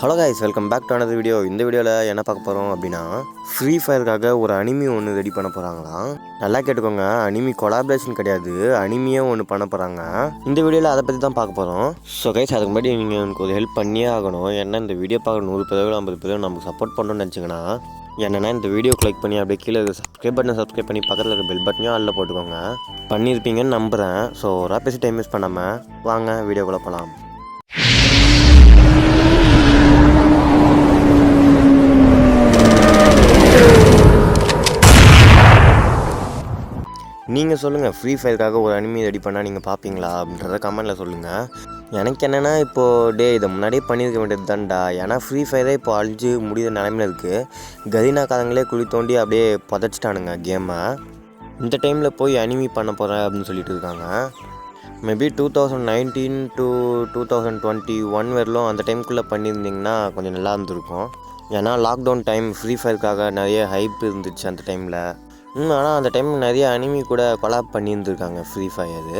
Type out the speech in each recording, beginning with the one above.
Hello guys, welcome back to another video. இந்த வீடியோவில் என்ன பார்க்க போகிறோம் அப்படின்னா, ஃப்ரீ ஃபயருக்காக ஒரு அனிமி ஒன்று ரெடி பண்ண போகிறாங்களாம். நல்லா கேட்டுக்கோங்க, அனிமி கொலாபரேஷன் கிடையாது, அனிமியே ஒன்று பண்ண போகிறாங்க. இந்த வீடியோவில் அதை பற்றி தான் பார்க்க போகிறோம். ஸோ கைஸ், அதுக்கு முன்னாடி நீங்கள் எனக்கு ஒரு ஹெல்ப் பண்ணியே ஆகணும். ஏன்னா இந்த வீடியோ பார்க்க 100 பேரோ 50 பேரோ நமக்கு சப்போர்ட் பண்ணணும்னு நினச்சிங்கன்னா, என்னென்னா இந்த வீடியோ கிளிக் பண்ணி அப்படியே கீழே சப்ஸ்கிரைப் பண்ணி பக்கத்தில் இருக்க பெல் பட்டனையும் அதில் போட்டுக்கோங்க. பண்ணியிருப்பீங்கன்னு நம்புகிறேன். ஸோ ஒரு பேசி டைம் வேஸ்ட் பண்ணாமல் வாங்க வீடியோக்குள்ளே போகலாம். நீங்கள் சொல்லுங்கள், ஃப்ரீ ஃபயருக்காக ஒரு அனிமி ரெடி பண்ணால் நீங்கள் பார்ப்பீங்களா அப்படின்றத கமெண்ட்டில் சொல்லுங்கள். எனக்கு என்னென்னா இப்போது இதை முன்னாடியே பண்ணியிருக்க வேண்டியது தான்டா. ஏன்னா ஃப்ரீ ஃபயரே இப்போ அழிஞ்சு முடிகிற நிலைமையில் இருக்குது. கரீனாக்காரங்களே குழி தோண்டி அப்படியே புதைச்சிட்டானுங்க கேமை. இந்த டைமில் போய் அனிமி பண்ண போகிறேன் அப்படின்னு சொல்லிட்டு இருக்காங்க. மேபி 2019 to 2021 வரலும் அந்த டைமுக்குள்ளே பண்ணியிருந்திங்கன்னா கொஞ்சம் நல்லா இருந்திருக்கும். ஏன்னா லாக்டவுன் டைம், ஃப்ரீ ஃபயருக்காக நிறைய ஹைப் இருந்துச்சு அந்த டைமில். ஆனால் அந்த டைம் நிறைய அனிமி கூட கொலாப் பண்ணியிருந்துருக்காங்க ஃப்ரீ ஃபயரு.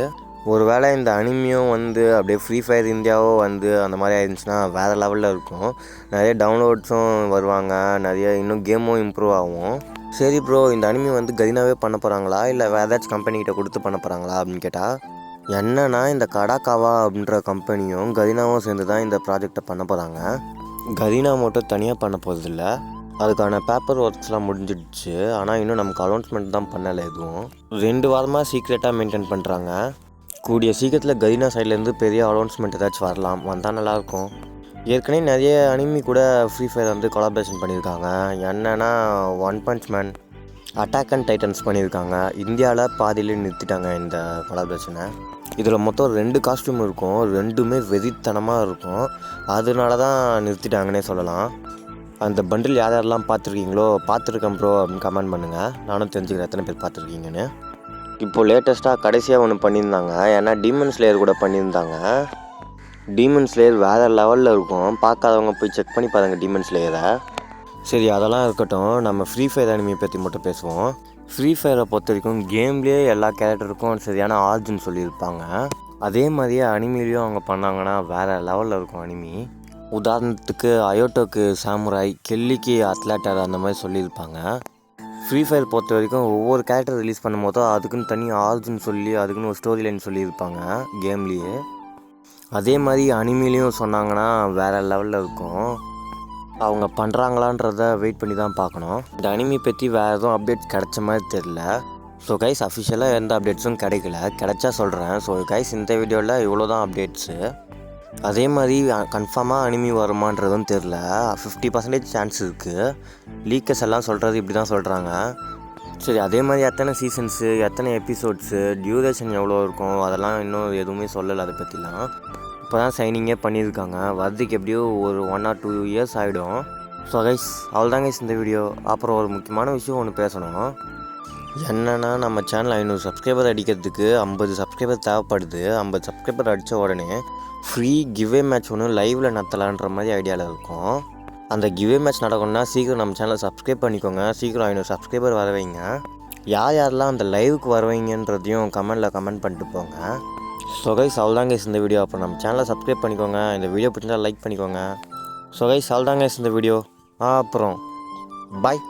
ஒரு வேளை இந்த அனிமியும் அப்படியே ஃப்ரீ ஃபயர் இந்தியாவோ அந்த மாதிரி ஆயிருந்துச்சுன்னா வேறு லெவலில் இருக்கும். நிறைய டவுன்லோட்ஸும் வருவாங்க, நிறைய இன்னும் கேமும் இம்ப்ரூவ் ஆகும். சரி ப்ரோ, இந்த அனிமி கரீனாவே பண்ண போகிறாங்களா இல்லை வேறு ஏதாச்சும் கம்பெனிக்கிட்ட கொடுத்து பண்ண போகிறாங்களா அப்படின்னு கேட்டால், என்னென்னா இந்த கடாக்காவா அப்படின்ற கம்பெனியும் கரீனாவும் சேர்ந்து தான் இந்த ப்ராஜெக்டை பண்ண போகிறாங்க. கரீனா மட்டும் தனியாக பண்ண போகிறதில்ல. அதுக்கான பேப்பர் ஒர்க்ஸ்லாம் முடிஞ்சிடுச்சு. ஆனால் இன்னும் நமக்கு அனௌன்ஸ்மெண்ட் தான் பண்ணலை. எதுவும் 2 வாரமாக சீக்ரெட்டாக மெயின்டைன் பண்ணுறாங்க. கூடிய சீக்கிரத்தில் கரீனா சைட்லேருந்து பெரிய அனௌன்ஸ்மெண்ட் ஏதாச்சும் வந்தால் நல்லாயிருக்கும். ஏற்கனவே நிறைய அனிமி கூட ஃப்ரீ ஃபயர் கொலாபரேஷன் பண்ணியிருக்காங்க. என்னென்னா one punch man, attack and titans பண்ணியிருக்காங்க. இந்தியாவில் பாதியிலே நிறுத்திட்டாங்க இந்த கொலாபரேஷனை. இதில் மொத்தம் 2 காஸ்டியூம் இருக்கும். 2மே வெறித்தனமாக இருக்கும். அதனால தான் நிறுத்திட்டாங்கன்னே சொல்லலாம். அந்த பண்டில் யாரெல்லாம் பார்த்துருக்கேன் ப்ரோ அப்படின்னு கமெண்ட் பண்ணுங்கள். நானும் தெரிஞ்சுக்கிறேன் எத்தனை பேர் பார்த்துருக்கீங்கன்னு. இப்போது லேட்டஸ்ட்டாக கடைசியாக ஒன்று பண்ணியிருந்தாங்க. ஏன்னா டீமன் ஸ்லேயர் கூட பண்ணியிருந்தாங்க. டீமன் ஸ்லேயர் வேறு லெவலில் இருக்கும். பார்க்காதவங்க போய் செக் பண்ணி பாருங்கள் டீமன் ஸ்லேயரை. சரி, அதெல்லாம் இருக்கட்டும். நம்ம ஃப்ரீ ஃபயர் அனிமியை பற்றி மட்டும் பேசுவோம். ஃப்ரீ ஃபயரை பொறுத்த வரைக்கும் கேம்லேயே எல்லா கேரக்டருக்கும் சரியான ஆர்ஜின் சொல்லியிருப்பாங்க. அதே மாதிரியே அனிமிலையும் அவங்க பண்ணாங்கன்னா வேறு லெவலில் இருக்கும் அனிமி. உதாரணத்துக்கு அயோட்டோக்கு சாமுராய், கெல்லிக்கு அத்லேட்டர் அந்த மாதிரி சொல்லியிருப்பாங்க. ஃப்ரீ ஃபயர் பொறுத்த வரைக்கும் ஒவ்வொரு கேரக்டர் ரிலீஸ் பண்ணும்போதோ அதுக்குன்னு தனி ஆர்ஜின் சொல்லி அதுக்குன்னு ஒரு ஸ்டோரி லைன் சொல்லியிருப்பாங்க கேம்லேயே. அதே மாதிரி அனிமிலையும் சொன்னாங்கன்னா வேறு லெவலில் இருக்கும். அவங்க பண்ணுறாங்களான்றத வெயிட் பண்ணி தான் பார்க்கணும். இந்த அனிமி பற்றி வேறு எதுவும் அப்டேட்ஸ் கிடைச்ச மாதிரி தெரில. ஸோ கைஸ், அஃபிஷியலாக எந்த அப்டேட்ஸும் கிடைச்சா சொல்கிறேன். ஸோ கைஸ், இந்த வீடியோவில் இவ்வளோ தான் அப்டேட்ஸு. அதே மாதிரி கன்ஃபார்மாக அனிமி வருமானதும் தெரில. 50% சான்ஸ் இருக்குது. லீக்கர்ஸ் எல்லாம் சொல்கிறது இப்படி தான் சொல்கிறாங்க. சரி, அதே மாதிரி எத்தனை சீசன்ஸு, எத்தனை எபிசோட்ஸு, டியூரேஷன் எவ்வளோ இருக்கும், அதெல்லாம் இன்னும் எதுவுமே சொல்லலை. அதை பற்றிலாம் இப்போ தான் சைனிங்கே பண்ணியிருக்காங்க. வரதுக்கு எப்படியோ ஒரு 1 or 2 years ஆகிடும். ஸோ கைஸ், அவ்வளோதான் கைஸ் இந்த வீடியோ. அப்புறம் ஒரு முக்கியமான விஷயம் ஒன்று பேசணும். என்னென்னா நம்ம சேனல் 500 சப்ஸ்கிரைபர் அடிக்கிறதுக்கு 50 சப்ஸ்கிரைபர் தேவைப்படுது. 50 சப்ஸ்கிரைபர் அடித்த உடனே ஃப்ரீ கிவ்வே மேட்ச் ஒன்று லைவில் நடத்தலான்ற மாதிரி ஐடியாவில் இருக்கும். அந்த கிவ்வே மேட்ச் நடக்கணும்னா சீக்கிரம் நம்ம சேனலை சப்ஸ்கிரைப் பண்ணிக்கோங்க. சீக்கிரம் 500 சப்ஸ்கிரைபர் வரவைங்க. யாரெல்லாம் அந்த லைவுக்கு வருவீங்கன்றதையும் கமெண்ட் பண்ணிட்டு போங்க. ஸோ கைஸ், அவ்வளோதான் கைஸ் இந்த வீடியோ. அப்புறம் நம்ம சேனலை சப்ஸ்கிரைப் பண்ணிக்கோங்க. இந்த வீடியோ பிடிச்சா லைக் பண்ணிக்கோங்க. ஸோ கைஸ், அவ்வளோதான் கைஸ் இந்த வீடியோ. அப்புறம் பாய்.